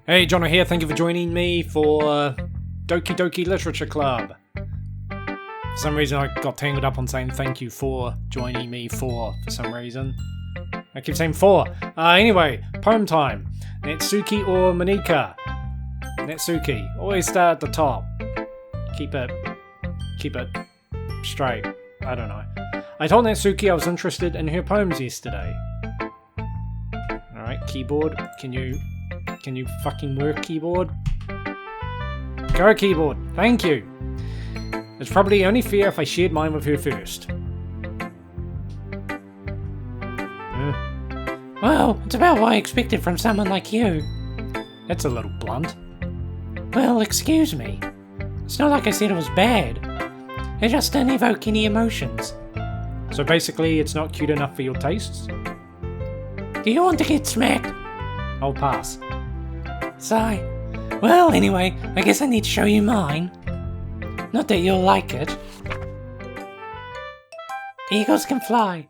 Hey, Jono here, thank you for joining me for Doki Doki Literature Club. For some reason I got tangled up on saying thank you for joining me for some reason. I keep saying for. Anyway, poem time. Natsuki or Monika? Natsuki. Always start at the top. Keep it straight. I don't know. I told Natsuki I was interested in her poems yesterday. Alright, keyboard. Can you fucking work, keyboard? Go, keyboard. Thank you. It's probably only fair if I shared mine with her first. Well, it's about what I expected from someone like you. That's a little blunt. Well, excuse me. It's not like I said it was bad. It just didn't evoke any emotions. So basically, it's not cute enough for your tastes? Do you want to get smacked? I'll pass. Sigh. Well, anyway, I guess I need to show you mine. Not that you'll like it. Eagles can fly.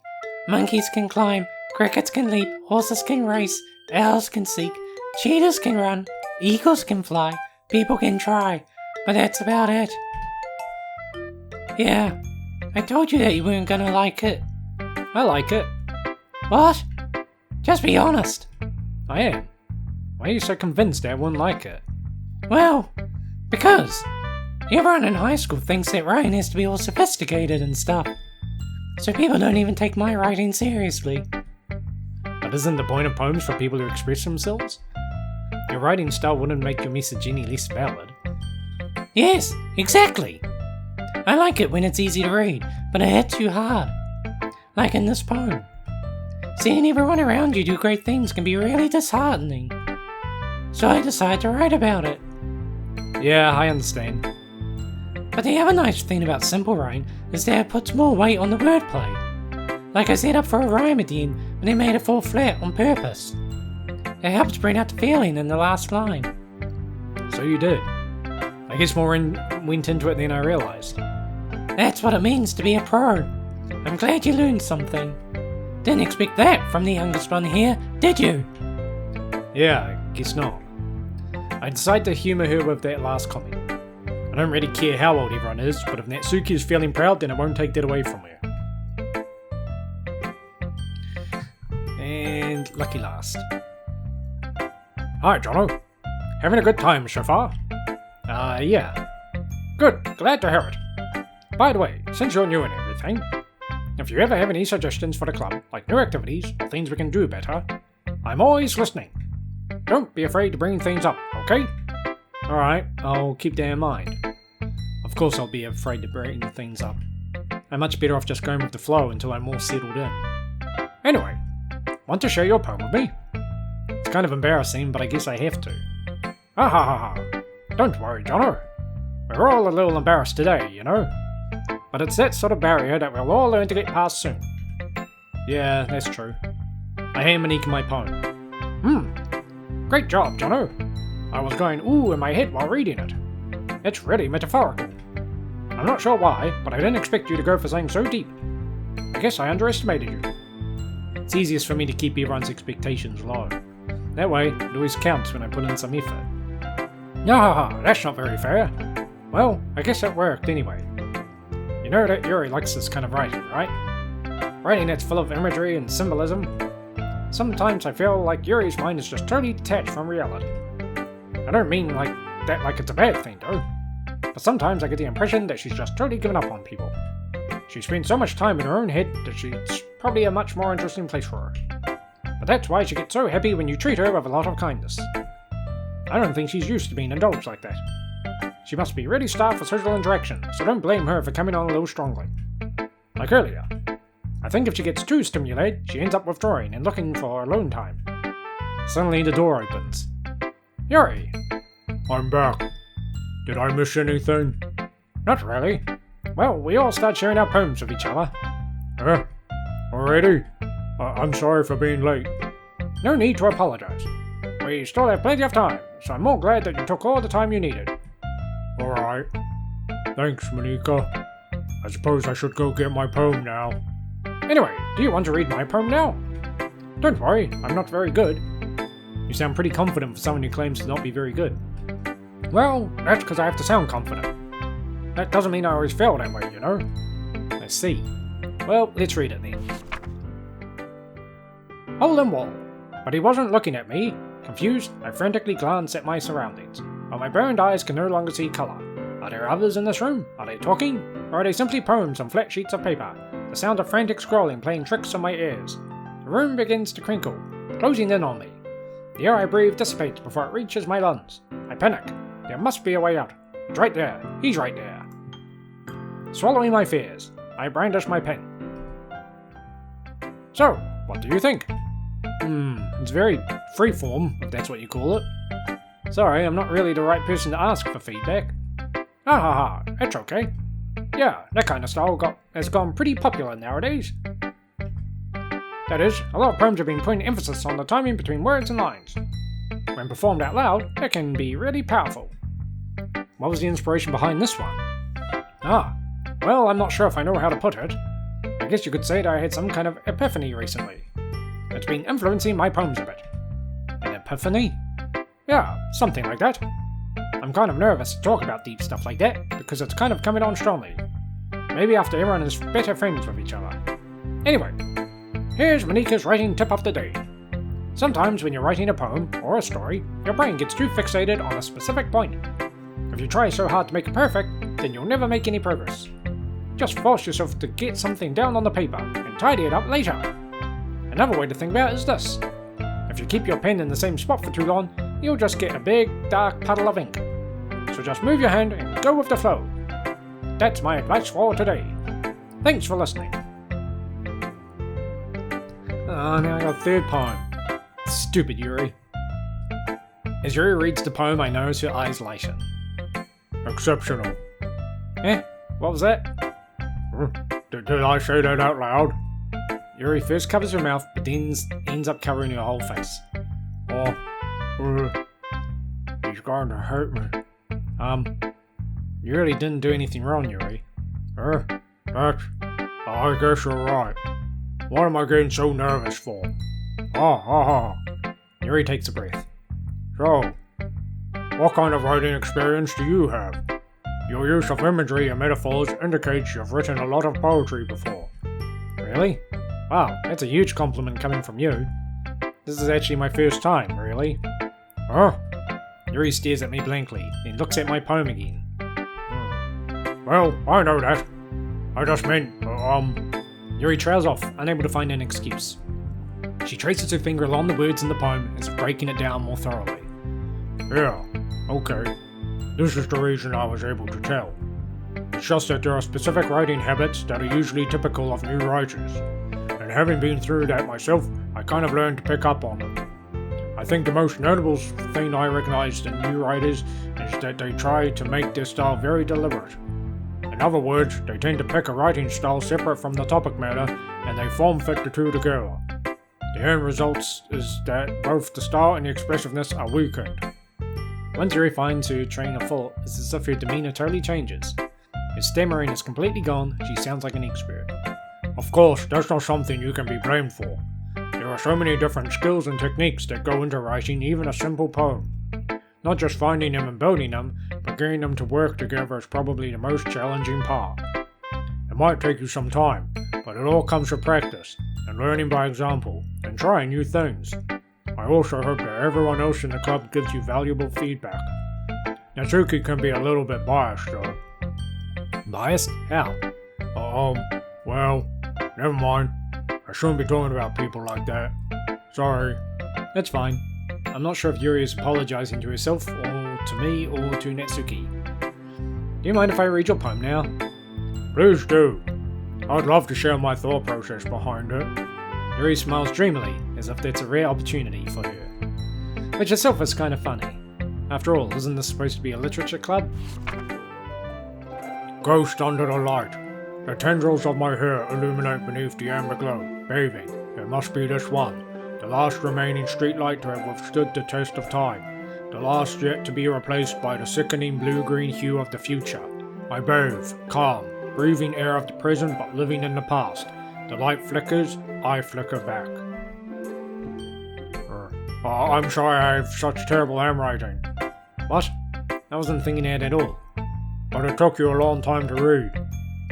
Monkeys can climb. Crickets can leap. Horses can race. Owls can seek. Cheetahs can run. Eagles can fly. People can try. But that's about it. Yeah, I told you that you weren't gonna like it. I like it. What? Just be honest. I am. Why are you so convinced I wouldn't like it? Well, because everyone in high school thinks that writing has to be all sophisticated and stuff. So people don't even take my writing seriously. But isn't the point of poems for people to express themselves? Your writing style wouldn't make your message any less valid. Yes, exactly. I like it when it's easy to read, but it hits you hard. Like in this poem. Seeing everyone around you do great things can be really disheartening. So I decided to write about it. Yeah, I understand. But the other nice thing about simple writing is that it puts more weight on the wordplay. Like I set up for a rhyme at the end, but they made it fall flat on purpose. It helps bring out the feeling in the last line. So you did. I guess more went into it than I realised. That's what it means to be a pro. I'm glad you learned something. Didn't expect that from the youngest one here, did you? Yeah, I guess not. I decided to humour her with that last comment. I don't really care how old everyone is, but if Natsuki is feeling proud, then I won't take that away from her. And lucky last. Hi, Jono. Having a good time so far? Yeah. Good, glad to hear it. By the way, since you're new and everything, if you ever have any suggestions for the club, like new activities or things we can do better, I'm always listening. Don't be afraid to bring things up, okay? Alright, I'll keep that in mind. Of course I'll be afraid to bring things up. I'm much better off just going with the flow until I'm more settled in. Anyway, want to share your poem with me? It's kind of embarrassing, but I guess I have to. Ha ha ha ha. Don't worry, Jono. We're all a little embarrassed today, you know? But it's that sort of barrier that we'll all learn to get past soon. Yeah, that's true. I hand Monique my poem. Great job, Jono. I was going ooh in my head while reading it. It's really metaphorical. I'm not sure why, but I didn't expect you to go for something so deep. I guess I underestimated you. It's easiest for me to keep everyone's expectations low. That way, it always counts when I put in some effort. No, that's not very fair. Well, I guess it worked anyway. You know that Yuri likes this kind of writing, right? Writing that's full of imagery and symbolism. Sometimes I feel like Yuri's mind is just totally detached from reality. I don't mean like that like it's a bad thing though. But sometimes I get the impression that she's just totally given up on people. She spends so much time in her own head that it's probably a much more interesting place for her. But that's why she gets so happy when you treat her with a lot of kindness. I don't think she's used to being indulged like that. She must be really starved for social interaction, so don't blame her for coming on a little strongly. Like earlier, I think if she gets too stimulated, she ends up withdrawing and looking for alone time. Suddenly the door opens. Yuri! I'm back. Did I miss anything? Not really. Well, we all start sharing our poems with each other. Already? I'm sorry for being late. No need to apologize. We still have plenty of time, so I'm more glad that you took all the time you needed. Alright. Thanks, Monika. I suppose I should go get my poem now. Anyway, do you want to read my poem now? Don't worry, I'm not very good. You sound pretty confident for someone who claims to not be very good. Well, that's because I have to sound confident. That doesn't mean I always feel that way, you know? I see. Well, let's read it then. Hole in wall. But he wasn't looking at me. Confused, I frantically glanced at my surroundings, but my burned eyes can no longer see colour. Are there others in this room? Are they talking? Or are they simply poems on flat sheets of paper? The sound of frantic scrolling playing tricks on my ears. The room begins to crinkle, closing in on me. The air I breathe dissipates before it reaches my lungs. I panic. There must be a way out. It's right there. He's right there. Swallowing my fears, I brandish my pen. So, what do you think? It's very freeform, if that's what you call it. Sorry, I'm not really the right person to ask for feedback. It's okay. Yeah, that kind of style has gone pretty popular nowadays. That is, a lot of poems have been putting emphasis on the timing between words and lines. When performed out loud, it can be really powerful. What was the inspiration behind this one? Well, I'm not sure if I know how to put it. I guess you could say that I had some kind of epiphany recently. It's been influencing my poems a bit. An epiphany? Yeah, something like that. I'm kind of nervous to talk about deep stuff like that, because it's kind of coming on strongly. Maybe after everyone is better friends with each other. Anyway, here's Monika's writing tip of the day. Sometimes when you're writing a poem, or a story, your brain gets too fixated on a specific point. If you try so hard to make it perfect, then you'll never make any progress. Just force yourself to get something down on the paper, and tidy it up later. Another way to think about it is this. If you keep your pen in the same spot for too long, you'll just get a big, dark puddle of ink. So just move your hand and go with the flow. That's my advice for today. Thanks for listening. Now I got a third poem. Stupid Yuri. As Yuri reads the poem, I notice her eyes lighten. Exceptional. What was that? Did I say that out loud? Yuri first covers her mouth, but then ends up covering her whole face. He's going to hurt me. You really didn't do anything wrong, Yuri. I guess you're right. What am I getting so nervous for? Yuri takes a breath. So, what kind of writing experience do you have? Your use of imagery and metaphors indicates you've written a lot of poetry before. Really? Wow, that's a huge compliment coming from you. This is actually my first time, really. Yuri stares at me blankly, then looks at my poem again. Well, I know that. I just meant, Yuri trails off, unable to find an excuse. She traces her finger along the words in the poem as if breaking it down more thoroughly. Yeah, okay. This is the reason I was able to tell. It's just that there are specific writing habits that are usually typical of new writers. And having been through that myself, I kind of learned to pick up on them. I think the most notable thing I recognized in new writers is that they try to make their style very deliberate. In other words, they tend to pick a writing style separate from the topic matter, and they form-fit the two together. The end result is that both the style and the expressiveness are weakened. Once Yuri finds her train of thought, it's as if her demeanor totally changes. Her stammering is completely gone, she sounds like an expert. Of course, that's not something you can be blamed for. There are so many different skills and techniques that go into writing even a simple poem. Not just finding them and building them, but getting them to work together is probably the most challenging part. It might take you some time, but it all comes with practice, and learning by example, and trying new things. I also hope that everyone else in the club gives you valuable feedback. Natsuki can be a little bit biased though. Biased? How? Well, never mind. I shouldn't be talking about people like that. Sorry. That's fine. I'm not sure if Yuri is apologizing to herself, or to me, or to Natsuki. Do you mind if I read your poem now? Please do. I'd love to share my thought process behind it. Yuri smiles dreamily, as if that's a rare opportunity for her. Which itself is kind of funny. After all, isn't this supposed to be a literature club? Ghost under the light. The tendrils of my hair illuminate beneath the amber glow, bathing. It must be this one. The last remaining streetlight to have withstood the test of time. The last yet to be replaced by the sickening blue-green hue of the future. I bathe, calm, breathing air of the present but living in the past. The light flickers, I flicker back. I'm sorry I have such terrible handwriting. What? I wasn't thinking that at all. But it took you a long time to read.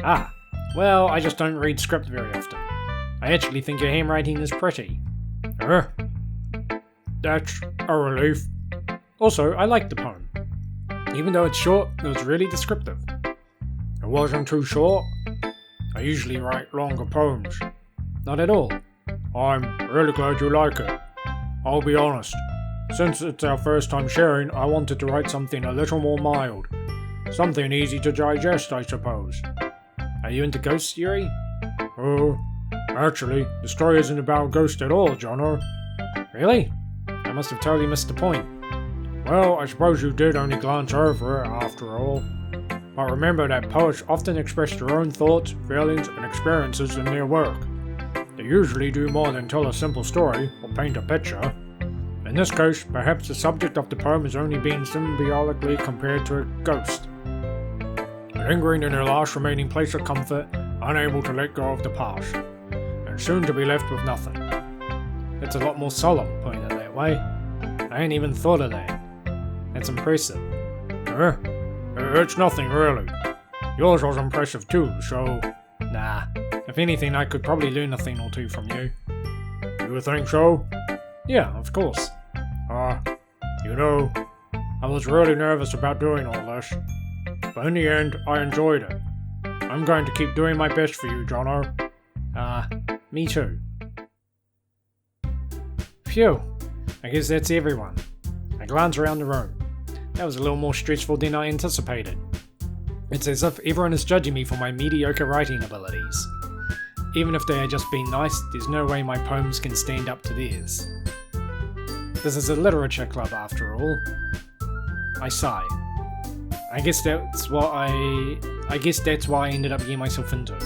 Ah, well, I just don't read script very often. I actually think your handwriting is pretty. That's a relief. Also, I liked the poem. Even though it's short, it was really descriptive. It wasn't too short. I usually write longer poems. Not at all. I'm really glad you like it. I'll be honest. Since it's our first time sharing, I wanted to write something a little more mild. Something easy to digest, I suppose. Are you into ghosts, Yuri? Actually, the story isn't about ghosts at all, Jono. Really? I must have totally missed the point. Well, I suppose you did only glance over it, after all. But remember that poets often express their own thoughts, feelings, and experiences in their work. They usually do more than tell a simple story or paint a picture. In this case, perhaps the subject of the poem is only being symbolically compared to a ghost. Lingering in their last remaining place of comfort, unable to let go of the past, and soon to be left with nothing. It's a lot more solemn, putting it that way. I ain't even thought of that. That's impressive. It's nothing really. Yours was impressive too, so... Nah. If anything, I could probably learn a thing or two from you. You think so? Yeah, of course. I was really nervous about doing all this. But in the end, I enjoyed it. I'm going to keep doing my best for you, Jono. Me too. Phew. I guess that's everyone. I glance around the room. That was a little more stressful than I anticipated. It's as if everyone is judging me for my mediocre writing abilities. Even if they are just being nice, there's no way my poems can stand up to theirs. This is a literature club after all. I sigh. I guess that's why I ended up getting myself into.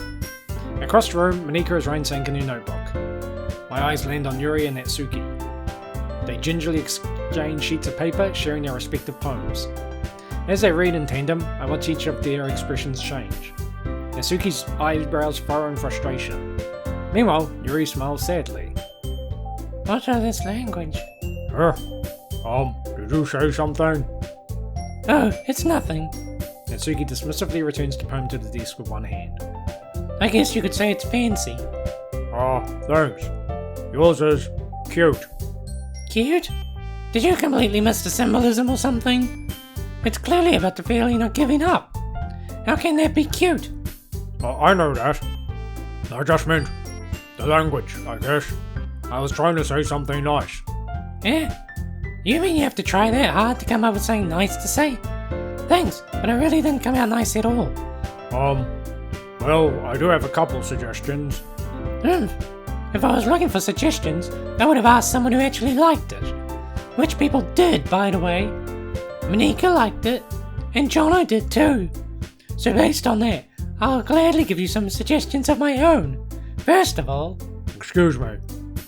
Across the room, Monika is ransacking in her notebook. My eyes land on Yuri and Natsuki. They gingerly exchange sheets of paper, sharing their respective poems. As they read in tandem, I watch each of their expressions change. Natsuki's eyebrows furrow in frustration. Meanwhile, Yuri smiles sadly. What are this language? Did you say something? Oh, it's nothing. Natsuki dismissively returns the poem to the desk with one hand. I guess you could say it's fancy. Thanks. Yours is cute. Cute? Did you completely miss the symbolism or something? It's clearly about the feeling of giving up. How can that be cute? I know that. I just meant the language, I guess. I was trying to say something nice. Eh? You mean you have to try that hard to come up with something nice to say? Thanks, but it really didn't come out nice at all. Well, I do have a couple suggestions. If I was looking for suggestions, I would have asked someone who actually liked it. Which people did, by the way. Monika liked it, and Jono did too. So based on that, I'll gladly give you some suggestions of my own. First of all... Excuse me.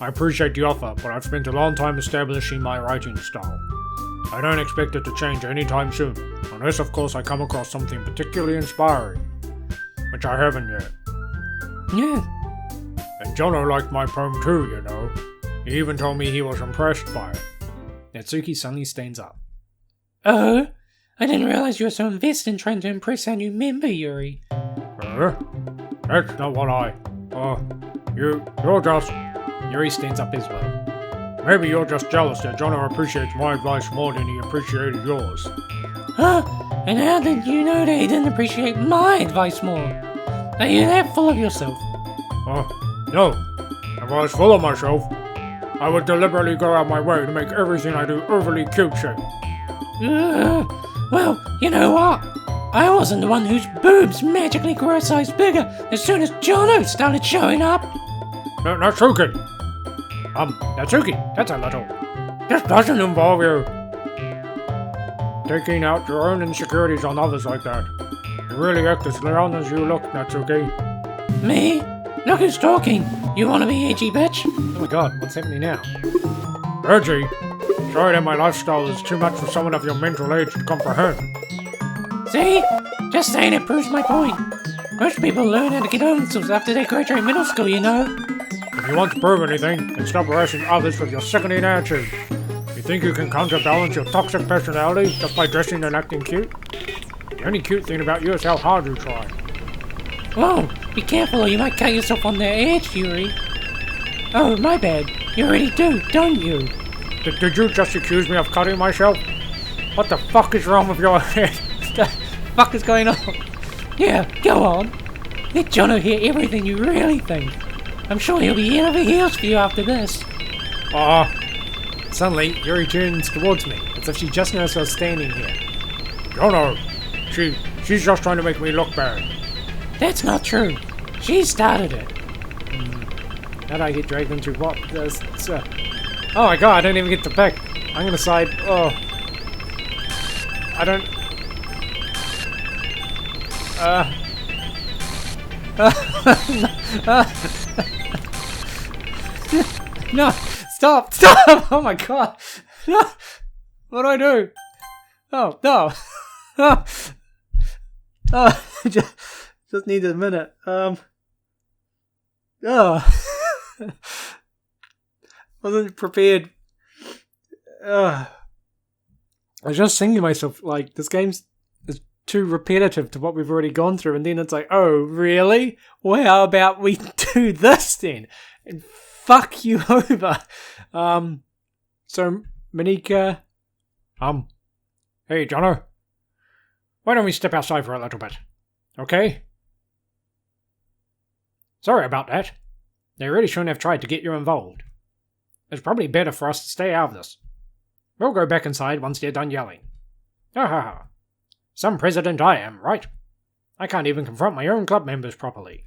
I appreciate the offer, but I've spent a long time establishing my writing style. I don't expect it to change anytime soon, unless of course I come across something particularly inspiring. Which I haven't yet. Yeah. And Jono liked my poem too, you know. He even told me he was impressed by it. Natsuki suddenly stands up. Oh? I didn't realize you were so invested in trying to impress our new member, Yuri. That's not what you're just... Yuri stands up as well. Maybe you're just jealous that Jono appreciates my advice more than he appreciated yours. Huh? And how did you know that he didn't appreciate my advice more? Are you that full of yourself? No. If I was full of myself, I would deliberately go out my way to make everything I do overly cutesy. Well, you know what? I wasn't the one whose boobs magically grew a size bigger as soon as Jono started showing up. Natsuki! Natsuki, that's a little... This doesn't involve you taking out your own insecurities on others like that. You really act as young as you look, Natsuki. Me? Look who's talking. You wanna be edgy, bitch? Oh my god, what's happening now? Edgy? Sorry that my lifestyle is too much for someone of your mental age to comprehend. See? Just saying it proves my point. Most people learn how to get over themselves after they graduate middle school, you know. If you want to prove anything, then stop harassing others with your sickening attitude. You think you can counterbalance your toxic personality just by dressing and acting cute? The only cute thing about you is how hard you try. Whoa, be careful or you might cut yourself on the edge, Yuri. Oh, my bad. You already do, don't you? Did you just accuse me of cutting myself? What the fuck is wrong with your head? What the fuck is going on? Yeah, go on. Let Jono hear everything you really think. I'm sure he'll be head over heels for you after this. Suddenly, Yuri turns towards me, as if she just noticed I was standing here. Jono, she's just trying to make me look bad. That's not true. She started it. How do I get dragged into what? Oh my god, I don't even get to pick. I'm gonna side. Oh. I don't. No! Stop! Stop! Oh my god! No! What do I do? Oh, no! Oh, just need a minute. Wasn't prepared. I was just thinking to myself, like, this game's is too repetitive to what we've already gone through, and then it's like, oh, really? Well, how about we do this then? And fuck you over. So, Monika... Hey, Jono. Why don't we step outside for a little bit? Okay? Sorry about that. They really shouldn't have tried to get you involved. It's probably better for us to stay out of this. We'll go back inside once they're done yelling. Ha ha ha. Some president I am, right? I can't even confront my own club members properly.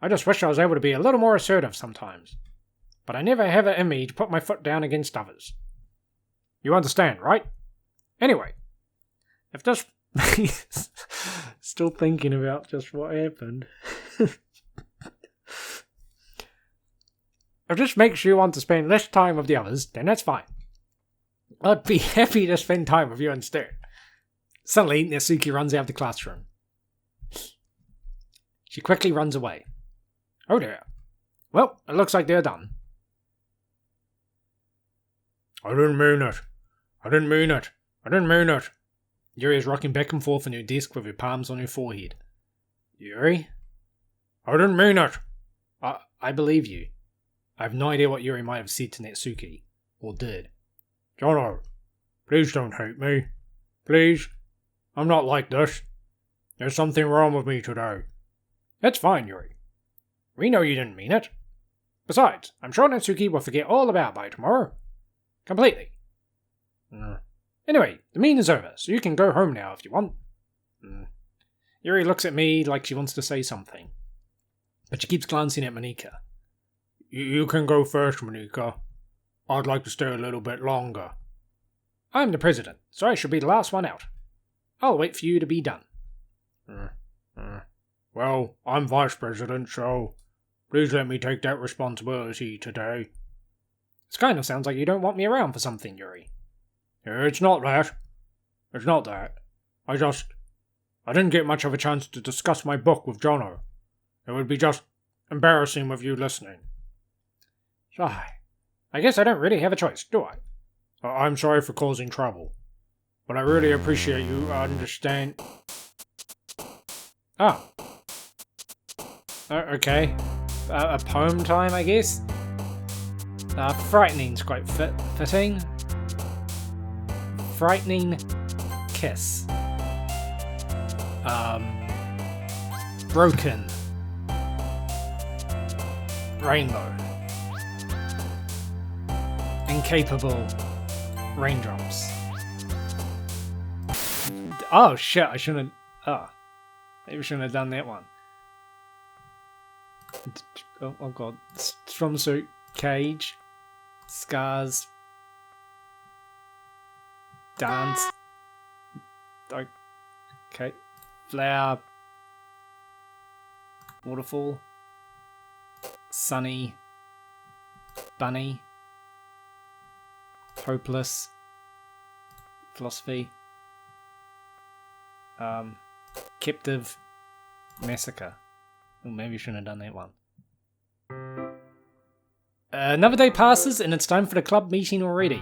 I just wish I was able to be a little more assertive sometimes. But I never have it in me to put my foot down against others. You understand, right? Anyway, if this... Still thinking about just what happened. If this makes you want to spend less time with the others, then that's fine. I'd be happy to spend time with you instead. Suddenly, Natsuki runs out of the classroom. She quickly runs away. Oh dear. Well, it looks like they're done. I didn't mean it. I didn't mean it. I didn't mean it. Yuri is rocking back and forth on her desk with her palms on her forehead. Yuri? I didn't mean it. I believe you. I have no idea what Yuri might have said to Natsuki. Or did. Jono, please don't hate me. Please. I'm not like this. There's something wrong with me today. It's fine, Yuri. We know you didn't mean it. Besides, I'm sure Natsuki will forget all about it by tomorrow. Completely. Anyway, the meeting is over, so you can go home now if you want. Yuri looks at me like she wants to say something. But she keeps glancing at Monika. You can go first, Monika. I'd like to stay a little bit longer. I'm the president, so I should be the last one out. I'll wait for you to be done. Well, I'm vice president, so please let me take that responsibility today. This kind of sounds like you don't want me around for something, Yuri. It's not that. It's not that. I didn't get much of a chance to discuss my book with Jono. It would be just embarrassing with you listening. I guess I don't really have a choice, do I? I'm sorry for causing trouble, but I really appreciate you understand. Oh. Okay. A poem time, I guess? Frightening's quite fitting. Frightening kiss. Broken. Rainbow. Incapable raindrops. Oh shit, I shouldn't have... maybe I shouldn't have done that one. Oh god. Swimsuit, cage, scars, dance. Okay. Flower, waterfall, sunny, bunny, hopeless, philosophy, captive, massacre. Well, maybe I shouldn't have done that one. Another day passes and it's time for the club meeting already.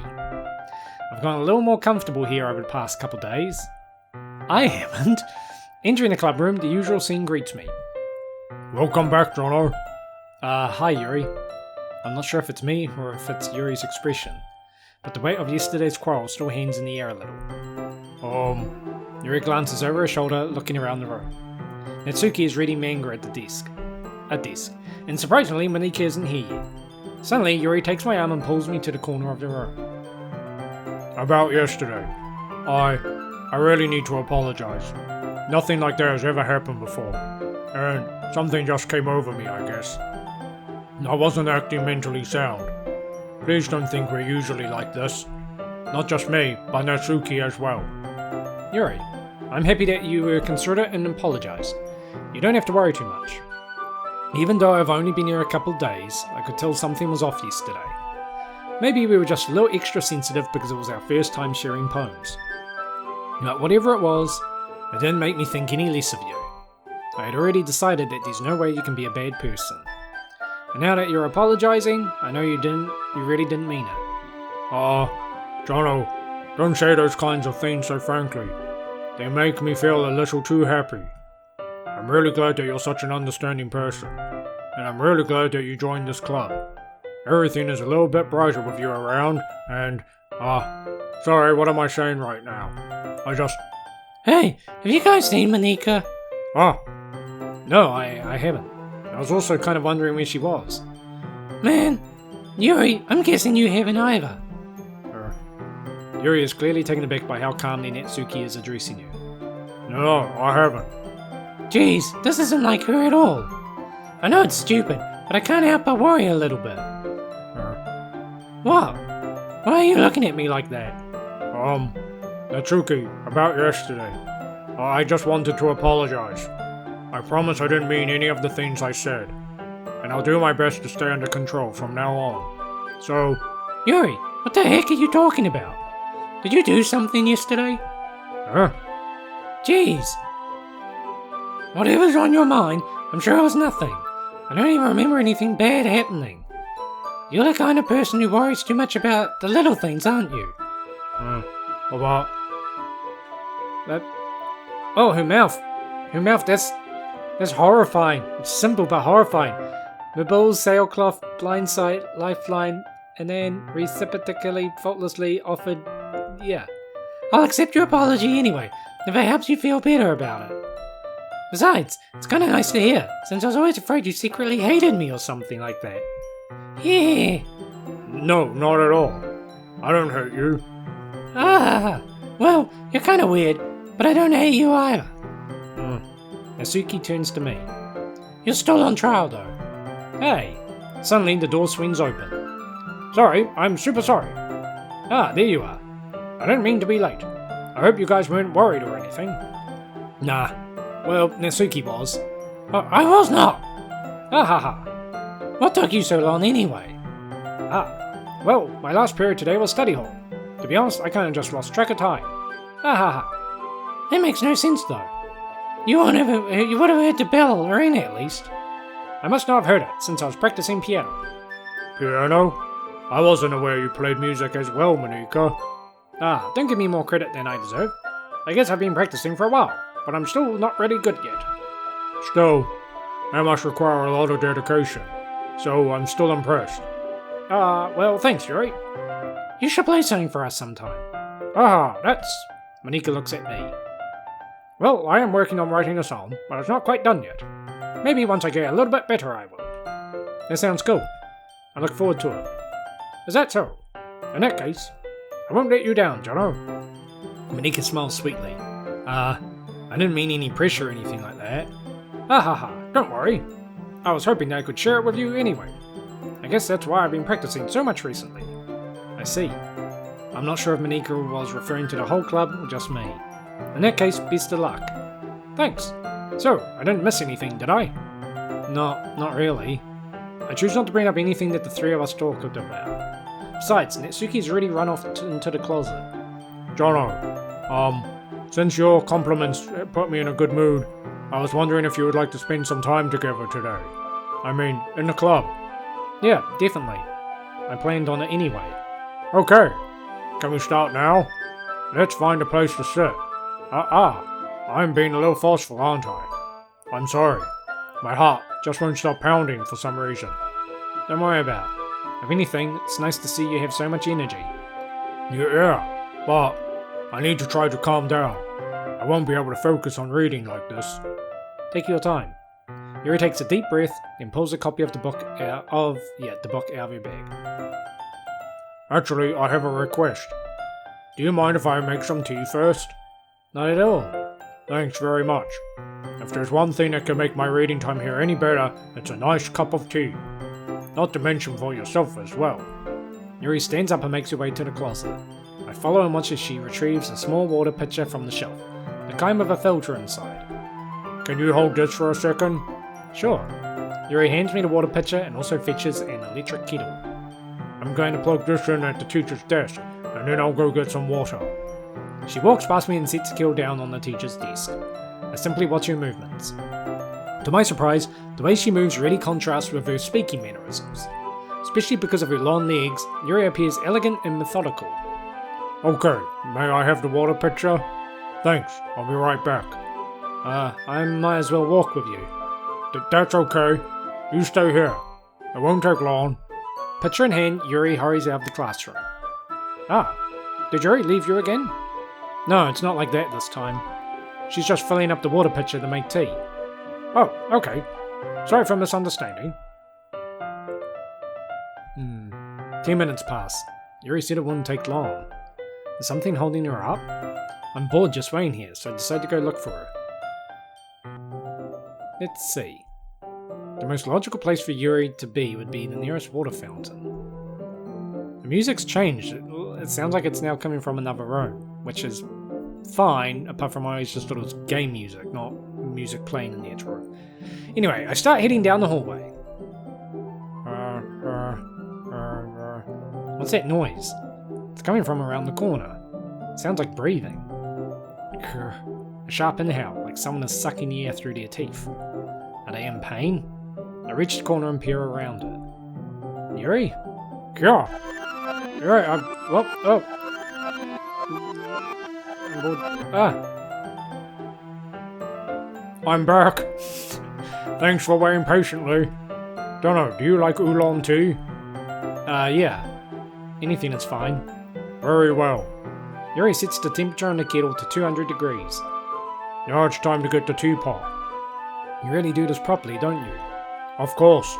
I've gotten a little more comfortable here over the past couple days. I haven't. Entering the club room, the usual scene greets me. Welcome back, Jono. Hi, Yuri. I'm not sure if it's me or if it's Yuri's expression, but the weight of yesterday's quarrel still hangs in the air a little. Yuri glances over her shoulder, looking around the room. Natsuki is reading manga at the desk. And surprisingly, Monika isn't here yet. Suddenly, Yuri takes my arm and pulls me to the corner of the room. About yesterday. I really need to apologize. Nothing like that has ever happened before. And something just came over me, I guess. I wasn't acting mentally sound. Please don't think we're usually like this. Not just me, but Natsuki as well. Yuri, I'm happy that you were considerate and apologized. You don't have to worry too much. Even though I've only been here a couple days, I could tell something was off yesterday. Maybe we were just a little extra sensitive because it was our first time sharing poems. But whatever it was, it didn't make me think any less of you. I had already decided that there's no way you can be a bad person. And now that you're apologizing, I know you really didn't mean it. Jono, don't say those kinds of things so frankly. They make me feel a little too happy. I'm really glad that you're such an understanding person, and I'm really glad that you joined this club. Everything is a little bit brighter with you around, and, sorry, what am I saying right now? Hey, have you guys seen Monika? No, I haven't. I was also kind of wondering where she was. Man, Yuri, I'm guessing you haven't either. Yuri is clearly taken aback by how calmly Natsuki is addressing you. No, I haven't. Jeez, this isn't like her at all. I know it's stupid, but I can't help but worry a little bit. What? Why are you looking at me like that? Natsuki, about yesterday. I just wanted to apologize. I promise I didn't mean any of the things I said. And I'll do my best to stay under control from now on. So... Yuri, what the heck are you talking about? Did you do something yesterday? Jeez. Whatever's on your mind, I'm sure it was nothing. I don't even remember anything bad happening. You're the kind of person who worries too much about the little things, aren't you? What? Her mouth. Her mouth, that's horrifying. It's simple but horrifying. Mabul's sailcloth, blindside, lifeline, and then reciprocally, faultlessly offered... Yeah. I'll accept your apology anyway, if it helps you feel better about it. Besides, it's kinda nice to hear, since I was always afraid you secretly hated me or something like that. Yeah. No, not at all. I don't hate you. Well, you're kinda weird, but I don't hate you either. Natsuki turns to me. You're still on trial though. Hey. Suddenly the door swings open. Sorry, I'm super sorry. There you are. I didn't mean to be late. I hope you guys weren't worried or anything. Nah. Well, Natsuki was. I was not. Ha. What took you so long anyway? Well, my last period today was study hall. To be honest, I kinda just lost track of time. Ha. That makes no sense though. You would have heard the bell ring at least. I must not have heard it, since I was practicing piano. Piano? I wasn't aware you played music as well, Monika. Don't give me more credit than I deserve. I guess I've been practicing for a while, but I'm still not really good yet. Still, that must require a lot of dedication, so I'm still impressed. Well, thanks, Yuri. You should play something for us sometime. That's... Monika looks at me. Well, I am working on writing a song, but it's not quite done yet. Maybe once I get a little bit better I will. That sounds cool. I look forward to it. Is that so? In that case, I won't let you down, Jono. Monika smiles sweetly. I didn't mean any pressure or anything like that. Don't worry. I was hoping that I could share it with you anyway. I guess that's why I've been practicing so much recently. I see. I'm not sure if Monika was referring to the whole club or just me. In that case, best of luck. Thanks. So, I didn't miss anything, did I? No, not really. I choose not to bring up anything that the three of us talked about. Besides, Natsuki's already run off into the closet. Jono, since your compliments put me in a good mood, I was wondering if you would like to spend some time together today. I mean, in the club. Yeah, definitely. I planned on it anyway. Okay. can we start now? Let's find a place to sit. I'm being a little forceful, aren't I? I'm sorry. My heart just won't stop pounding for some reason. Don't worry about it. If anything, it's nice to see you have so much energy. Yeah, but I need to try to calm down. I won't be able to focus on reading like this. Take your time. Yuri takes a deep breath, then pulls a copy of the book out of your bag. Actually, I have a request. Do you mind if I make some tea first? Not at all. Thanks very much. If there's one thing that can make my reading time here any better, it's a nice cup of tea. Not to mention for yourself as well. Yuri stands up and makes her way to the closet. I follow and watch as she retrieves a small water pitcher from the shelf, the kind with a filter inside. Can you hold this for a second? Sure. Yuri hands me the water pitcher and also fetches an electric kettle. I'm going to plug this in at the teacher's desk, and then I'll go get some water. She walks past me and sets the kettle down on the teacher's desk. I simply watch her movements. To my surprise, the way she moves really contrasts with her speaking mannerisms. Especially because of her long legs, Yuri appears elegant and methodical. Okay, may I have the water pitcher? Thanks, I'll be right back. I might as well walk with you. That's okay. You stay here. It won't take long. Pitcher in hand, Yuri hurries out of the classroom. Did Yuri leave you again? No, it's not like that this time. She's just filling up the water pitcher to make tea. Oh, okay. Sorry for misunderstanding. 10 minutes pass. Yuri said it wouldn't take long. Is something holding her up? I'm bored just waiting here, so I decide to go look for her. Let's see. The most logical place for Yuri to be would be the nearest water fountain. The music's changed. It sounds like it's now coming from another room, which is fine, apart from I always just thought it was game music, not music playing in the next room. Anyway, I start heading down the hallway. What's that noise? It's coming from around the corner. It sounds like breathing. A sharp inhale, like someone is sucking the air through their teeth. Are they in pain? I reach the corner and peer around it. Yuri? Yeah. Yuri, I'm back. Thanks for waiting patiently. Jono, do you like oolong tea? Yeah. Anything is fine. Very well. Yuri sets the temperature on the kettle to 200 degrees. Now it's time to get the teapot. You really do this properly, don't you? Of course.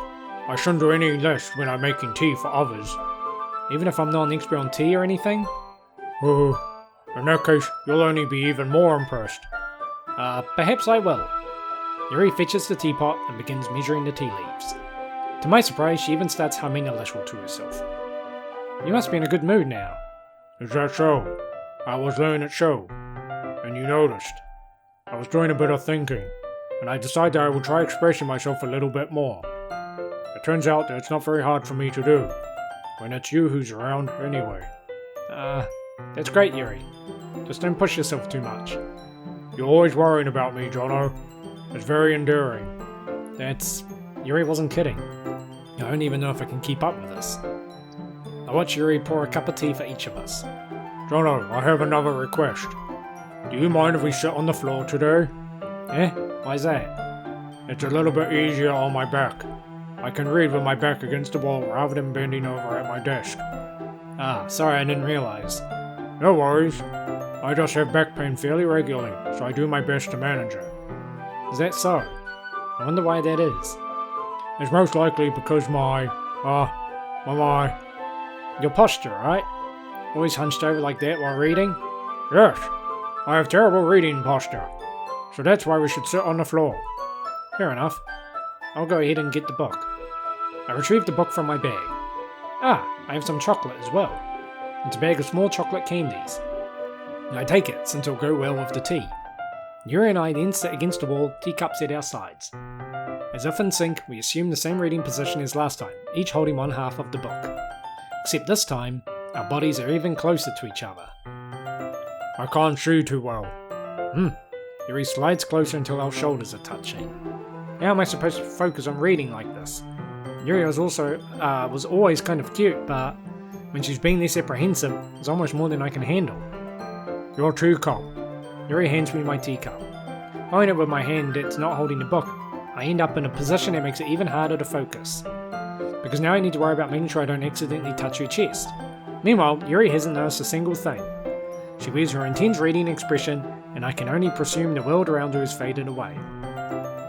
I shouldn't do any less when I'm making tea for others. Even if I'm not an expert on tea or anything? In that case, you'll only be even more impressed. Perhaps I will. Yuri fetches the teapot and begins measuring the tea leaves. To my surprise, she even starts humming a little to herself. You must be in a good mood now. Is that so? I was laying at show, and you noticed. I was doing a bit of thinking, and I decided I would try expressing myself a little bit more. It turns out that it's not very hard for me to do, when it's you who's around anyway. That's great, Yuri. Just don't push yourself too much. You're always worrying about me, Jono. It's very endearing. Yuri wasn't kidding. I don't even know if I can keep up with this. I watch Yuri pour a cup of tea for each of us. Jono, I have another request. Do you mind if we sit on the floor today? Why's that? It's a little bit easier on my back. I can read with my back against the wall rather than bending over at my desk. Sorry, I didn't realize. No worries. I just have back pain fairly regularly, so I do my best to manage it. Is that so? I wonder why that is. It's most likely because your posture, right? Always hunched over like that while reading? Yes, I have terrible reading posture, so that's why we should sit on the floor. Fair enough. I'll go ahead and get the book. I retrieve the book from my bag. I have some chocolate as well. It's a bag of small chocolate candies. I take it, since it'll go well with the tea. Yuri and I then sit against the wall, teacups at our sides. As if in sync, we assume the same reading position as last time, each holding one half of the book. Except this time, our bodies are even closer to each other. I can't see too well. Yuri slides closer until our shoulders are touching. How am I supposed to focus on reading like this? Yuri was always kind of cute, but When she's being this apprehensive, it's almost more than I can handle. You're too calm. Yuri hands me my teacup. Holding it with my hand that's not holding the book, I end up in a position that makes it even harder to focus. Because now I need to worry about making sure I don't accidentally touch her chest. Meanwhile, Yuri hasn't noticed a single thing. She wears her intense reading expression, and I can only presume the world around her has faded away.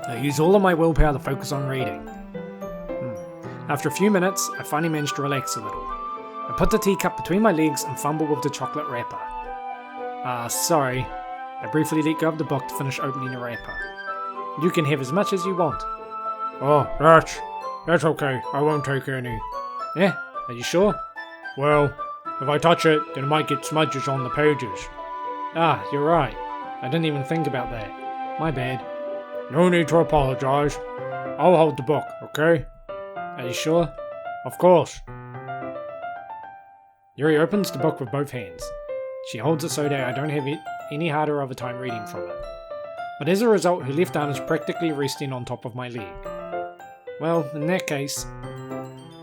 I use all of my willpower to focus on reading. After a few minutes, I finally manage to relax a little. I put the teacup between my legs and fumble with the chocolate wrapper. Sorry. I briefly let go of the book to finish opening the wrapper. You can have as much as you want. Oh, that's okay. I won't take any. Yeah, are you sure? Well, if I touch it, then it might get smudges on the pages. You're right. I didn't even think about that. My bad. No need to apologize. I'll hold the book, okay? Are you sure? Of course. Yuri opens the book with both hands. She holds it so that I don't have any harder of a time reading from it. But as a result, her left arm is practically resting on top of my leg. Well, in that case,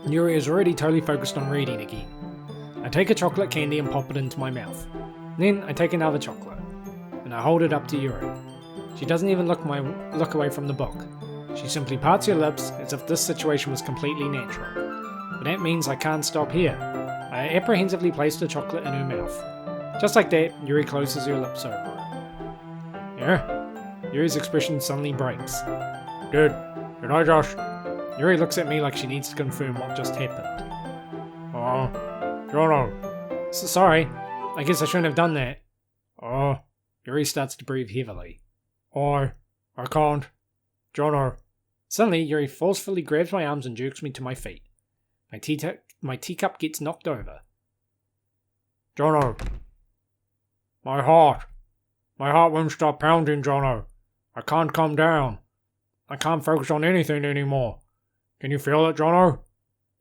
Yuri is already totally focused on reading again. I take a chocolate candy and pop it into my mouth. Then I take another chocolate, and I hold it up to Yuri. She doesn't even look away from the book. She simply parts her lips as if this situation was completely natural. But that means I can't stop here. I apprehensively place the chocolate in her mouth. Just like that, Yuri closes her lips over it. Yeah? Yuri's expression suddenly breaks. Did I just... Yuri looks at me like she needs to confirm what just happened. Jono. Sorry, I guess I shouldn't have done that. Yuri starts to breathe heavily. I can't. Jono. Suddenly, Yuri forcefully grabs my arms and jerks me to my feet. My teacup gets knocked over. Jono. My heart won't stop pounding, Jono. I can't calm down. I can't focus on anything anymore. Can you feel it, Jono?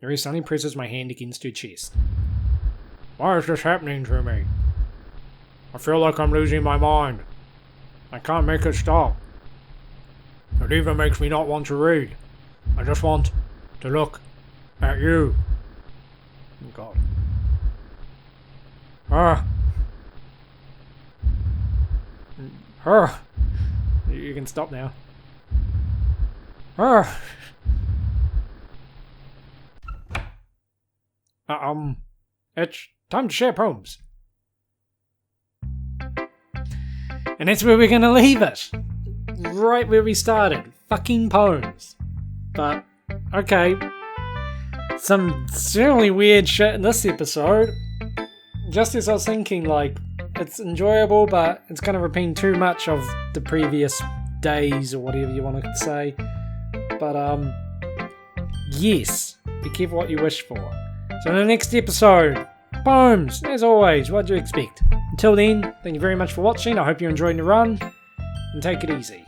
Yuri suddenly presses my hand against her chest. Why is this happening to me? I feel like I'm losing my mind. I can't make it stop. It even makes me not want to read. I just want to look at you. Oh God. You can stop now. It's time to share poems. And that's where we're gonna leave it. Right where we started. Fucking poems. But, okay. Some certainly weird shit in this episode. Just as I was thinking, like, it's enjoyable, but it's kind of repeating too much of the previous days or whatever you want to say. But, yes. Be careful what you wish for. So in the next episode, poems, as always, what do you expect? Until then, thank you very much for watching. I hope you enjoyed the run, and take it easy.